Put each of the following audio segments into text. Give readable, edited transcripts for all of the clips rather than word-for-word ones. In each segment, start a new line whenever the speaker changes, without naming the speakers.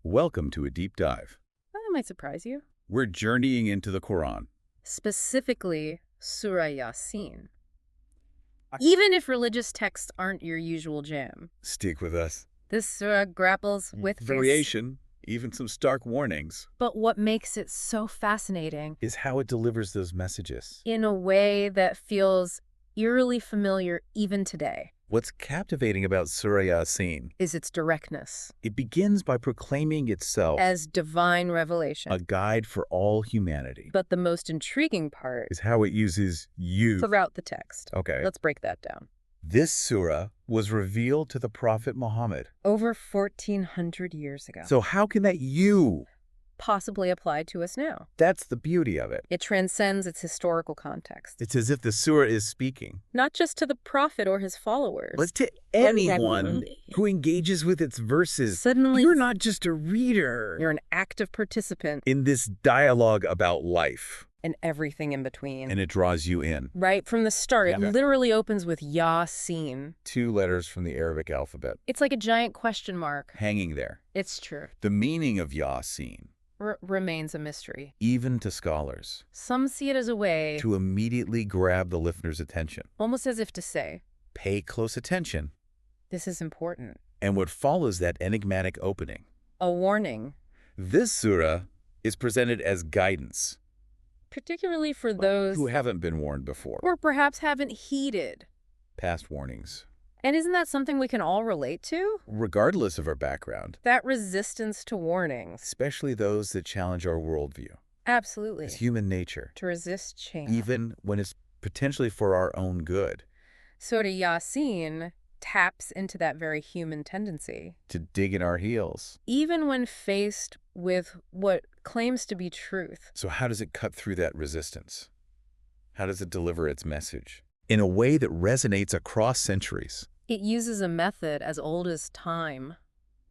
Welcome to a deep dive.
That might surprise you.
We're journeying into the Quran.
Specifically, Surah YaSeen. Even if religious texts aren't your usual jam,
Stick with us.
this surah grapples with this.
Variation, even some stark warnings,
But what makes it so fascinating,
is how it delivers those messages.
in a way that feels eerily familiar even today,
What's captivating about Surah YaSeen?
is its directness
It begins by proclaiming itself
as divine revelation.
a guide for all humanity.
But the most intriguing part
Is how it uses you.
throughout the text.
Okay.
Let's break that down.
This surah was revealed to the Prophet Muhammad.
Over 1,400 years ago.
So how can that you?
Possibly apply to us now.
That's the beauty of it.
It transcends its historical context.
It's as if the surah is speaking.
Not just to the prophet or his followers.
But to anyone who engages with its verses.
Suddenly,
You're not just a reader.
you're an active participant
in this dialogue about life.
and everything in between.
And it draws you in.
Right from the start, it
Yeah.
literally opens with YaSeen.
2 letters from the Arabic alphabet.
It's like a giant question mark.
Hanging there.
It's true.
The meaning of YaSeen,
Remains a mystery.
even to scholars,
Some see it as a way,
to immediately grab the listener's attention.
almost as if to say,
Pay close attention.
this is important.
And what follows that enigmatic opening.
A warning,
This surah is presented as guidance.
particularly for those
who haven't been warned before.
or perhaps haven't heeded.
Past warnings.
And isn't that something we can all relate to?
Regardless of our background.
That resistance to warnings.
Especially those that challenge our worldview.
Absolutely.
It's human nature.
To resist change.
Even when it's potentially for our own good.
Surah YaSeen taps into that very human tendency.
To dig in our heels.
Even when faced with what claims to be truth.
So how does it cut through that resistance? How does it deliver its message? In a way that resonates across centuries.
It uses a method as old as time.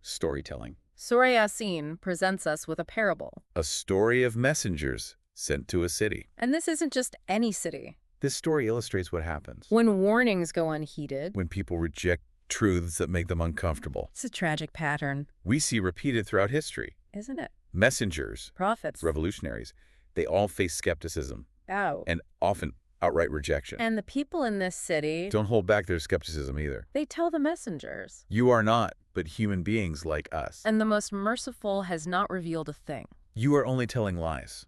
Storytelling.
Surah YaSeen presents us with a parable.
A story of messengers sent to a city.
And this isn't just any city.
This story illustrates what happens
When warnings go unheeded,
when people reject truths that make them uncomfortable.
it's a tragic pattern,
We see repeated throughout history.
isn't it?
Messengers,
Prophets.
revolutionaries, they all face skepticism
Out.
and often outright rejection.
And the people in this city,
Don't hold back their skepticism either.
they tell the messengers.
You are not, but human beings like us.
And the most merciful has not revealed a thing.
You are only telling lies,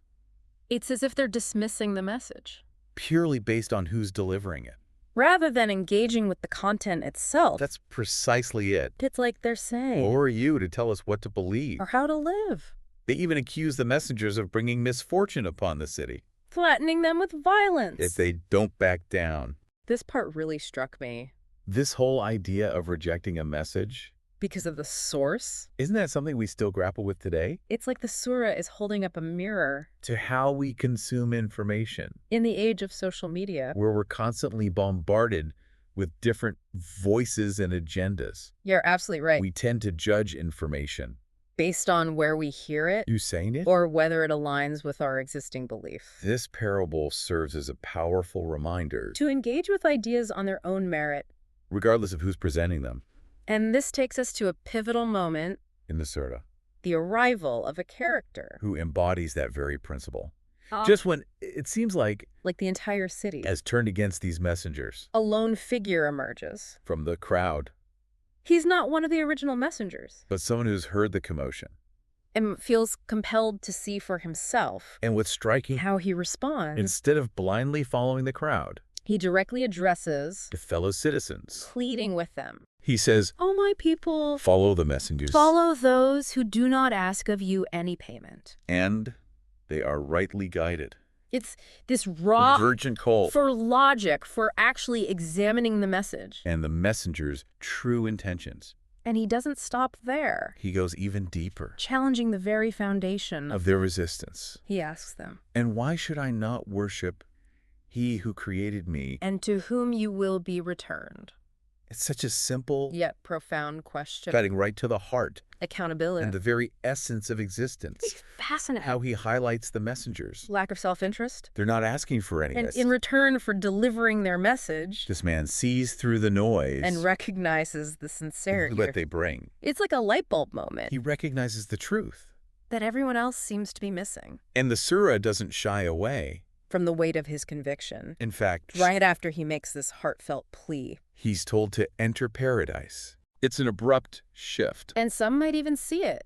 It's as if they're dismissing the message.
purely based on who's delivering it.
Rather than engaging with the content itself,
That's precisely it.
it's like they're saying,
Who are you to tell us what to believe?
or how to live,
They even accuse the messengers of bringing misfortune upon the city
threatening them with violence.
if they don't back down.
This part really struck me
This whole idea of rejecting a message,
because of the source.
isn't that something we still grapple with today?
It's like the surah is holding up a mirror
To how we consume information,
in the age of social media.
where we're constantly bombarded with different voices and agendas.
You're absolutely right.
We tend to judge information.
Based on where we hear it
You saying it?
or whether it aligns with our existing belief.
This parable serves as a powerful reminder,
To engage with ideas on their own merit.
regardless of who's presenting them,
And this takes us to a pivotal moment,
in the surah,
the arrival of a character.
who embodies that very principle. Just when it seems like
Like the entire city.
has turned against these messengers
A lone figure emerges.
from the crowd,
He's not one of the original messengers
but someone who's heard the commotion.
and feels compelled to see for himself
And what's striking,
how he responds.
instead of blindly following the crowd,
He directly addresses,
the fellow citizens,
pleading with them.
he says,
"Oh, my people,
follow the messengers.
follow those who do not ask of you any payment."
And they are rightly guided.
It's this raw
Virgin cold.
for logic, for actually examining the message.
And the messenger's true intentions.
And he doesn't stop there,
He goes even deeper
challenging the very foundation
of their resistance.
He asks them,
And why should I not worship he who created me?
"And to whom you will be returned."
It's such a simple,
yet profound question.
cutting right to the heart
Accountability.
and the very essence of existence.
It's fascinating.
How he highlights the messengers.
Lack of self-interest.
They're not asking for any
And
of
in
this.
return for delivering their message
This man sees through the noise
and recognizes the sincerity.
what they bring.
It's like a light bulb moment
He recognizes the truth.
that everyone else seems to be missing
And the surah doesn't shy away.
from the weight of his conviction.
In fact,
Right after he makes this heartfelt plea.
he's told to enter paradise. It's an abrupt shift.
And some might even see it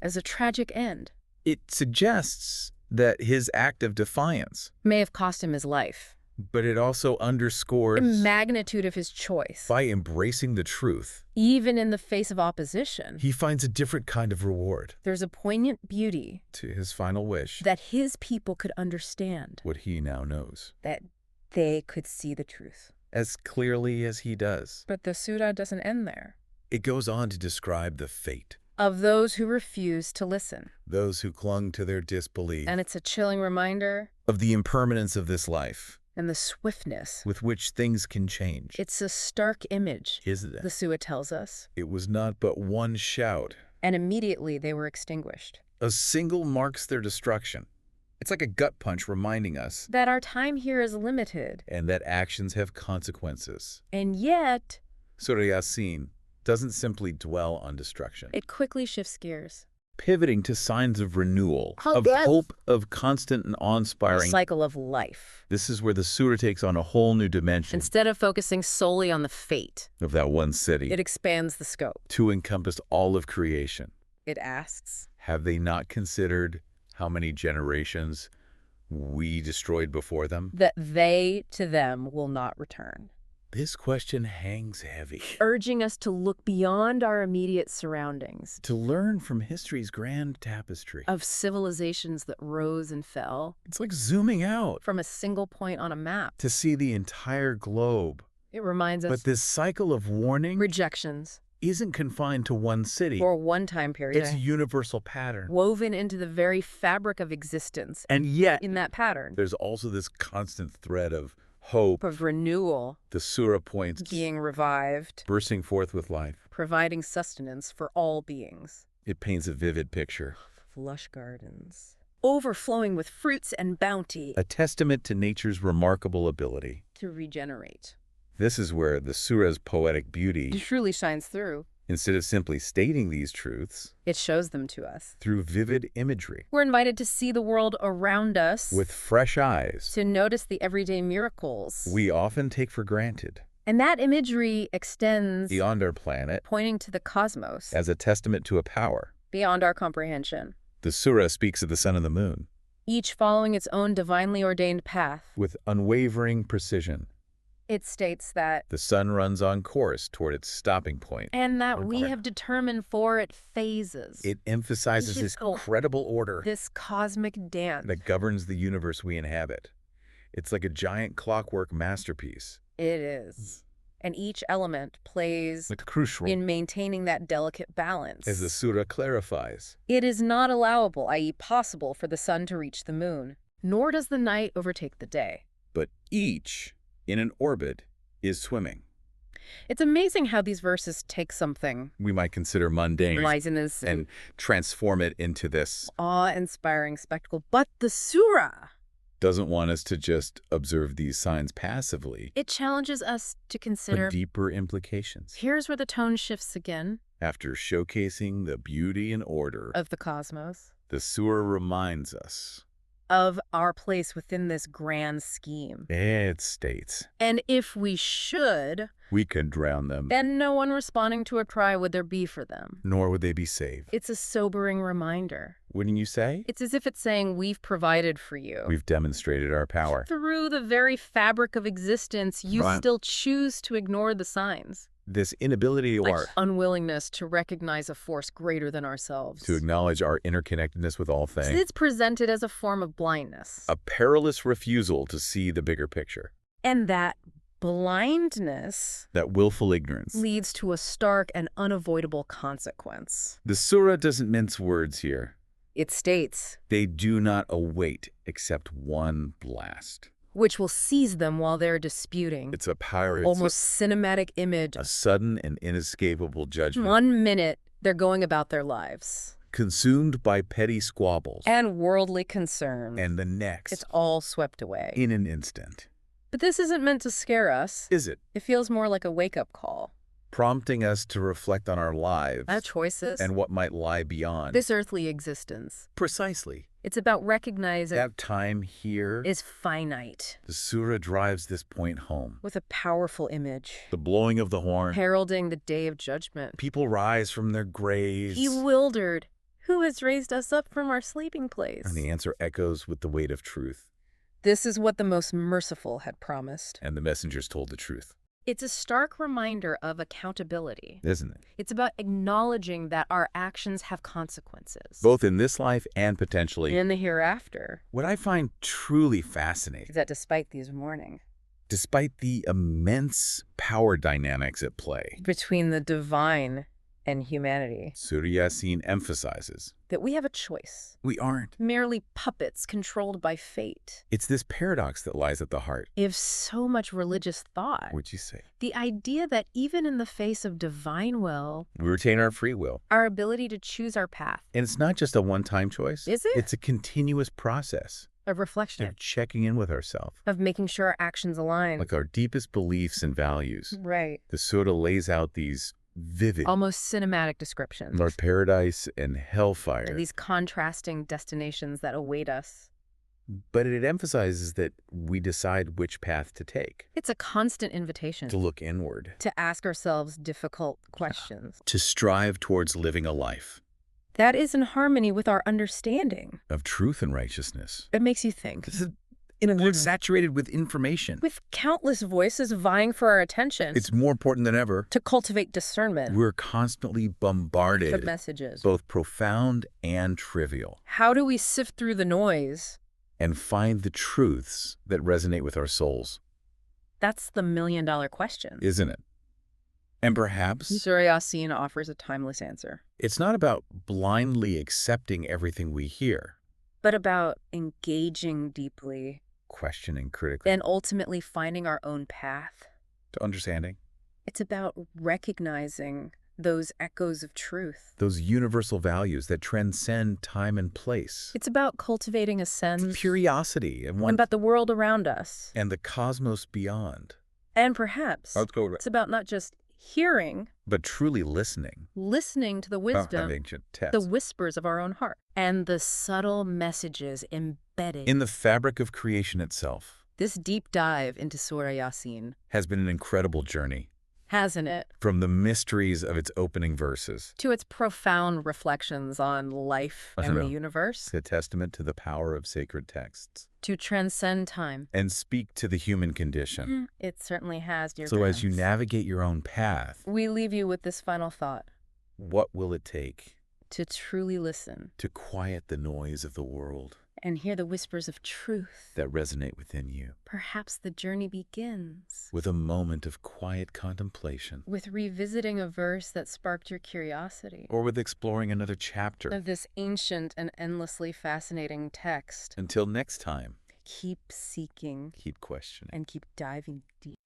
as a tragic end.
It suggests that his act of defiance,
May have cost him his life.
but it also underscores
The magnitude of his choice.
by embracing the truth,
Even in the face of opposition,
he finds a different kind of reward
there's a poignant beauty
to his final wish,
that his people could understand,
what he now knows,
that they could see the truth.
as clearly as he does.
But the surah doesn't end there.
It goes on to describe the fate,
Of those who refuse to listen.
those who clung to their disbelief,
And it's a chilling reminder
of the impermanence of this life,
and the swiftness.
with which things can change.
It's a stark image,
Isn't
the
it?
surah tells us.
It was not but one shout.
And immediately they were extinguished.
A single marks their destruction. It's like a gut punch reminding us,
That our time here is limited.
and that actions have consequences.
And yet,
Surah YaSeen doesn't simply dwell on destruction,
it quickly shifts gears.
pivoting to signs of renewal,
Oh,
of
yes.
hope, of constant and
The
awe-inspiring.
cycle of life.
This is where the surah takes on a whole new dimension
Instead of focusing solely on the fate,
of that one city
it expands the scope.
to encompass all of creation.
It asks,
Have they not considered how many generations we destroyed before them?
that they to them will not return.
This question hangs heavy.
Urging us to look beyond our immediate surroundings.
To learn from history's grand tapestry.
Of civilizations that rose and fell
It's like zooming out
from a single point on a map.
to see the entire globe.
It reminds us
But this cycle of warning
rejections
isn't confined to one city.
for one time period.
It's a universal pattern.
Woven into the very fabric of existence.
And yet,
In that pattern
there's also this constant thread of hope.
of renewal,
The surah points
being revived,
bursting forth with life.
providing sustenance for all beings.
It paints a vivid picture.
Lush gardens, overflowing with fruits and bounty,
A testament to nature's remarkable ability.
to regenerate.
This is where the surah's poetic beauty,
It truly shines through.
instead of simply stating these truths,
It shows them to us.
through vivid imagery,
We're invited to see the world around us,
with fresh eyes,
to notice the everyday miracles.
we often take for granted,
And that imagery extends
beyond our planet,
pointing to the cosmos,
as a testament to a power.
beyond our comprehension,
The surah speaks of the sun and the moon,
each following its own divinely ordained path.
with unwavering precision.
It states that,
The sun runs on course toward its stopping point.
and that we
Right.
have determined for it phases.
It emphasizes this
Physical-
incredible order
This cosmic dance.
that governs the universe we inhabit. It's like a giant clockwork masterpiece,
It is. And each element plays
like a crucial,
in maintaining that delicate balance.
as the surah clarifies.
It is not allowable, i.e. possible, for the sun to reach the moon, nor does the night overtake the day.
But each, in an orbit, is swimming.
It's amazing how these verses take something
We might consider mundane
lies in this
and transform it into this.
awe-inspiring spectacle. But the surah,
Doesn't want us to just observe these signs passively,
it challenges us to
but
consider.
deeper implications.
Here's where the tone shifts again
After showcasing the beauty and order,
of the cosmos,
the surah reminds us.
of our place within this grand scheme.
It states,
And if we should,
we can drown them,
then no one responding to a cry would there be for them.
nor would they be saved.
It's a sobering reminder.
Wouldn't you say?
It's as if it's saying, we've provided for you.
We've demonstrated our power.
Through the very fabric of existence, you
Right.
still choose to ignore the signs.
This inability or
Unwillingness to recognize a force greater than ourselves.
to acknowledge our interconnectedness with all things.
It's presented as a form of blindness.
A perilous refusal to see the bigger picture.
And that blindness
That willful ignorance.
leads to a stark and unavoidable consequence.
The surah doesn't mince words here.
It states,
They do not await except one blast.
which will seize them while they're disputing.
It's a power. It's
Almost cinematic image.
a sudden and inescapable judgment.
1 minute, they're going about their lives.
Consumed by petty squabbles.
And worldly concerns.
And the next.
It's all swept away.
In an instant.
But this isn't meant to scare us.
Is it?
It feels more like a wake-up call.
Prompting us to reflect on our lives.
Our choices.
And what might lie beyond.
This earthly existence.
Precisely.
It's about recognizing
that time here
is finite.
The Surah drives this point home.
With a powerful image.
The blowing of the horn.
Heralding the day of judgment.
People rise from their graves.
Bewildered. Who has raised us up from our sleeping place?
And the answer echoes with the weight of truth.
This is what the most merciful had promised.
And the messengers told the truth.
It's a stark reminder of accountability.
Isn't it?
It's about acknowledging that our actions have consequences.
Both in this life and potentially
in the hereafter.
What I find truly fascinating
is that despite these warnings,
despite the immense power dynamics at play
between the divine and humanity,
Surah YaSeen emphasizes
that we have a choice.
We aren't
merely puppets controlled by fate.
It's this paradox that lies at the heart
of so much religious thought.
What'd you say?
The idea that even in the face of divine will,
we retain our free will,
our ability to choose our path.
And it's not just a one-time choice.
Is it?
It's a continuous process.
Of reflection.
Of checking in with ourselves.
Of making sure our actions align.
Like our deepest beliefs and values.
Right.
The Surah lays out these vivid,
almost cinematic descriptions.
Our paradise and hellfire.
And these contrasting destinations that await us.
But it emphasizes that we decide which path to take.
It's a constant invitation.
To look inward.
To ask ourselves difficult questions.
To strive towards living a life
that is in harmony with our understanding.
Of truth and righteousness.
It makes you think.
In a world saturated with information.
With countless voices vying for our attention.
It's more important than ever.
To cultivate discernment.
We're constantly bombarded.
With messages.
Both profound and trivial.
How do we sift through the noise?
And find the truths that resonate with our souls?
That's the million-dollar question.
Isn't it? And perhaps
Surah YaSeen offers a timeless answer.
It's not about blindly accepting everything we hear.
But about engaging deeply.
Questioning critically.
And ultimately finding our own path.
To understanding.
It's about recognizing those echoes of truth.
Those universal values that transcend time and place.
It's about cultivating a sense
of curiosity. And
about the world around us.
And the cosmos beyond.
And perhaps it's about not just hearing,
but truly listening.
Listening to the wisdom, the whispers of our own heart, and the subtle messages embedded
in the fabric of creation itself.
This deep dive into Surah YaSeen
has been an incredible journey.
Hasn't it?
From the mysteries of its opening verses
to its profound reflections on life and the universe.
It's a testament to the power of sacred texts.
To transcend time.
And speak to the human condition.
It certainly has, dear
So
friends.
as you navigate your own path,
we leave you with this final thought.
What will it take?
To truly listen.
To quiet the noise of the world.
And hear the whispers of truth
that resonate within you.
Perhaps the journey begins
with a moment of quiet contemplation.
With revisiting a verse that sparked your curiosity.
Or with exploring another chapter
of this ancient and endlessly fascinating text.
Until next time,
keep seeking,
keep questioning,
and keep diving deep.